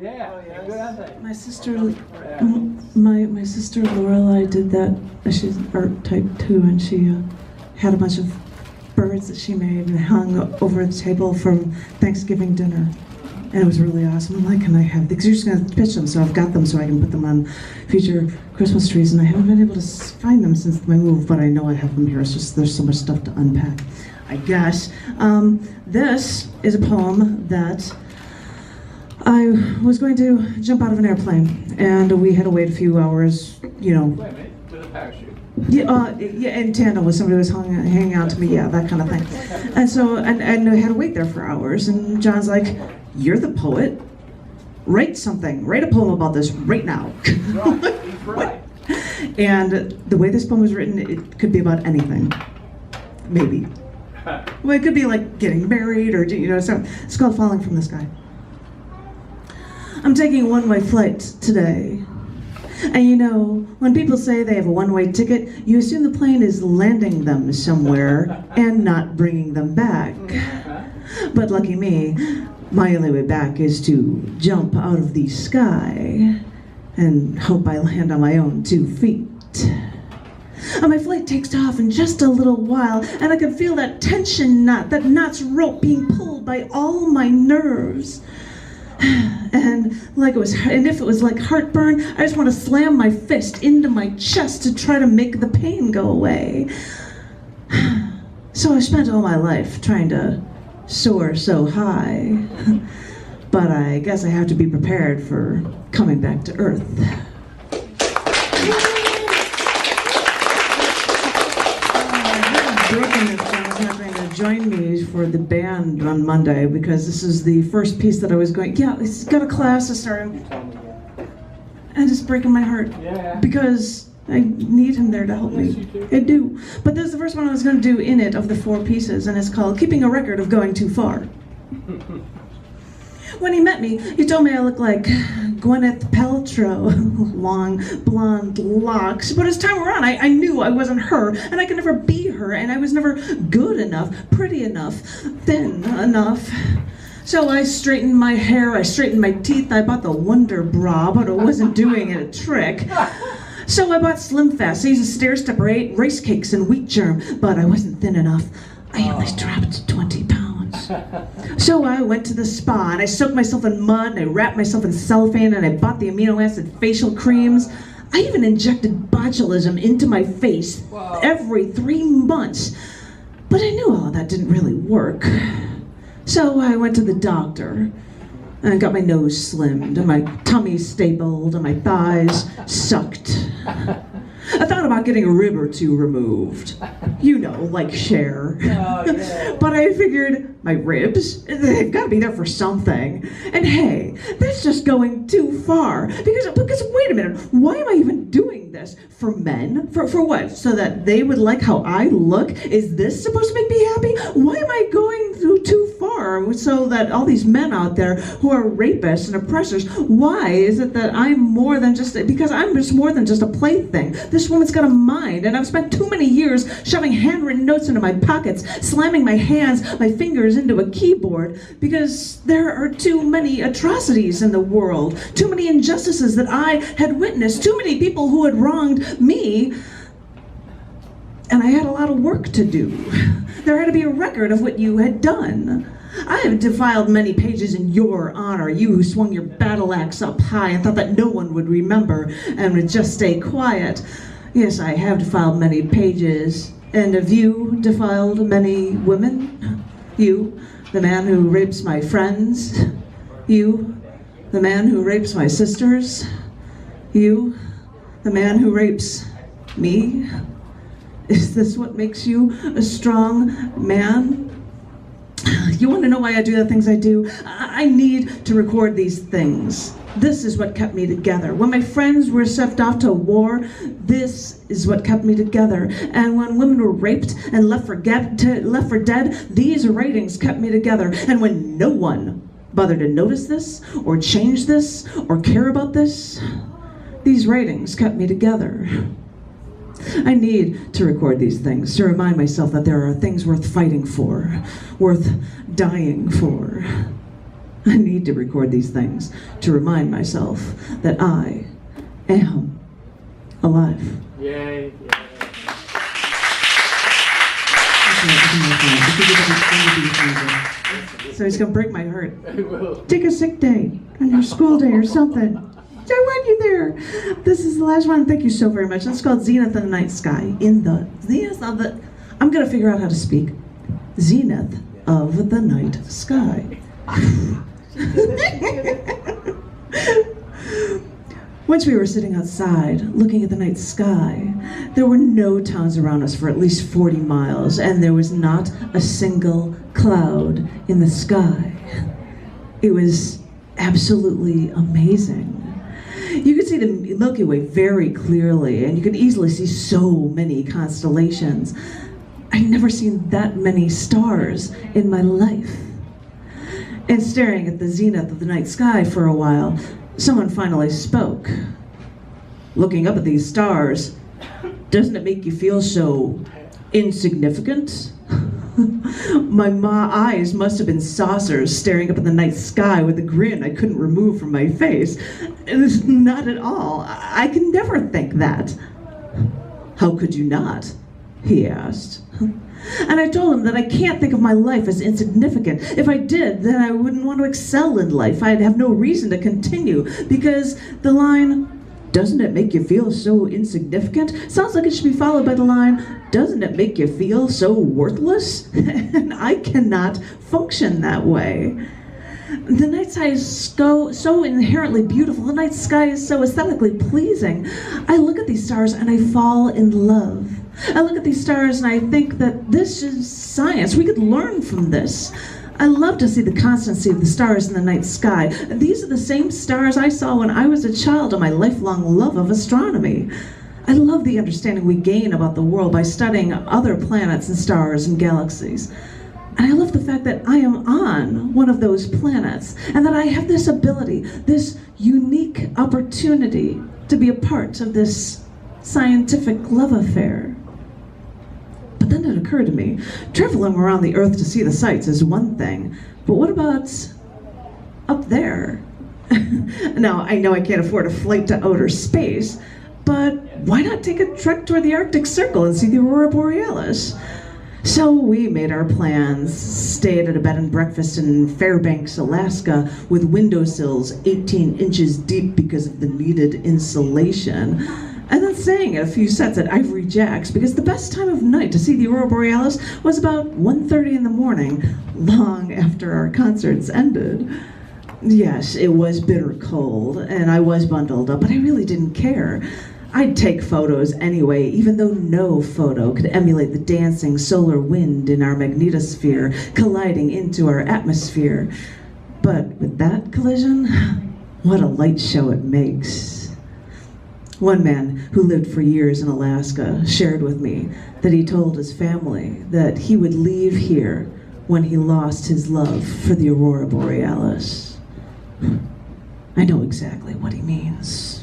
Yeah, good essay. My sister, my sister Lorelai did that. She's an art type too, and she had a bunch of birds that she made and hung over the table from Thanksgiving dinner. And it was really awesome. I'm like, can I have these? Because you're just going to pitch them, so I've got them so I can put them on future Christmas trees. And I haven't been able to find them since my move, but I know I have them here. It's just there's so much stuff to unpack, I guess. This is a poem that I was going to jump out of an airplane, and we had to wait a few hours, you know. Wait a minute, with a parachute. Yeah, in tandem with somebody who was hanging out to me, yeah, that kind of thing. And so, and I had to wait there for hours, and John's like, "You're the poet. Write something. Write a poem about this right now." Right, he's right. And the way this poem was written, it could be about anything. Maybe. Well, it could be like getting married, or, you know, it's called Falling from the Sky. I'm taking a one-way flight today. And you know, when people say they have a one-way ticket, you assume the plane is landing them somewhere and not bringing them back. But lucky me, my only way back is to jump out of the sky and hope I land on my own 2 feet. And my flight takes off in just a little while, and I can feel that tension knot, that knot's rope being pulled by all my nerves. And if it was like heartburn, I just want to slam my fist into my chest to try to make the pain go away. So I spent all my life trying to soar so high, but I guess I have to be prepared for coming back to Earth. Brooklyn is happening to join me for the band on Monday, because this is the first piece that I was going, yeah, he's got a class to start, and it's breaking my heart, because I need him there to help me. I do. But this is the first one I was going to do in it of the 4 pieces, and it's called Keeping a Record of Going Too Far. When he met me, he told me I looked like Gwyneth Paltrow, long blonde locks. But as time went on, I knew I wasn't her, and I could never be her, and I was never good enough, pretty enough, thin enough. So I straightened my hair, I straightened my teeth, I bought the Wonder Bra, but it wasn't doing it a trick. So I bought Slim Fast, I used a stair stepper, I ate rice cakes and wheat germ, but I wasn't thin enough. I only dropped 20 pounds. So I went to the spa, and I soaked myself in mud, and I wrapped myself in cellophane, and I bought the amino acid facial creams. I even injected botulism into my face every 3 months. But I knew all of that didn't really work. So I went to the doctor, and got my nose slimmed, and my tummy stapled, and my thighs sucked. I thought about getting a rib or 2 removed. You know, like Cher. Oh, yeah. But I figured, my ribs? They've got to be there for something. And hey, that's just going too far. Because wait a minute, why am I even doing this? For men? For what? So that they would like how I look? Is this supposed to make me happy? Why am I going too far so that all these men out there who are rapists and oppressors, why is it that I'm more than just, because I'm just more than just a plaything. This woman's got a mind, and I've spent too many years shoving handwritten notes into my pockets, slamming my hands, my fingers into a keyboard, because there are too many atrocities in the world, too many injustices that I had witnessed, too many people who had wronged me, and I had a lot of work to do. There had to be a record of what you had done. I have defiled many pages in your honor, you who swung your battle axe up high and thought that no one would remember and would just stay quiet. Yes, I have defiled many pages. And have you defiled many women? You, the man who rapes my friends? You, the man who rapes my sisters? You, the man who rapes me? Is this what makes you a strong man? You want to know why I do the things I do? I need to record these things. This is what kept me together. When my friends were sent off to war, this is what kept me together. And when women were raped and left for dead, these writings kept me together. And when no one bothered to notice this, or change this, or care about this, these writings kept me together. I need to record these things to remind myself that there are things worth fighting for, worth dying for. I need to record these things to remind myself that I am alive. Yay. So he's gonna break my heart. I will. Take a sick day on your school day or something. I want you there. This is the last one. Thank you so very much. That's called Zenith of the Night Sky. In the zenith of the, I'm gonna figure out how to speak. Zenith of the night sky. Once we were sitting outside, looking at the night sky, there were no towns around us for at least 40 miles, and there was not a single cloud in the sky. It was absolutely amazing. You could see the Milky Way very clearly, and you could easily see so many constellations. I'd never seen that many stars in my life. And staring at the zenith of the night sky for a while, someone finally spoke. Looking up at these stars, doesn't it make you feel so insignificant? My eyes must have been saucers staring up at the night sky with a grin I couldn't remove from my face. Not at all. I can never think that. How could you not? He asked. And I told him that I can't think of my life as insignificant. If I did, then I wouldn't want to excel in life. I'd have no reason to continue, because the line, "Doesn't it make you feel so insignificant?" sounds like it should be followed by the line, "Doesn't it make you feel so worthless?" And I cannot function that way. The night sky is so inherently beautiful. The night sky is so aesthetically pleasing. I look at these stars and I fall in love. I look at these stars and I think that this is science. We could learn from this. I love to see the constancy of the stars in the night sky. These are the same stars I saw when I was a child in my lifelong love of astronomy. I love the understanding we gain about the world by studying other planets and stars and galaxies. And I love the fact that I am on one of those planets, and that I have this ability, this unique opportunity to be a part of this scientific love affair. But then it occurred to me, traveling around the Earth to see the sights is one thing, but what about up there? Now, I know I can't afford a flight to outer space, but why not take a trek toward the Arctic Circle and see the Aurora Borealis? So we made our plans, stayed at a bed and breakfast in Fairbanks, Alaska, with windowsills 18 inches deep because of the needed insulation, and then sang a few sets at Ivory Jack's, because the best time of night to see the Aurora Borealis was about 1:30 in the morning, long after our concerts ended. Yes, it was bitter cold, and I was bundled up, but I really didn't care. I'd take photos anyway, even though no photo could emulate the dancing solar wind in our magnetosphere colliding into our atmosphere. But with that collision, what a light show it makes. One man who lived for years in Alaska shared with me that he told his family that he would leave here when he lost his love for the Aurora Borealis. I know exactly what he means.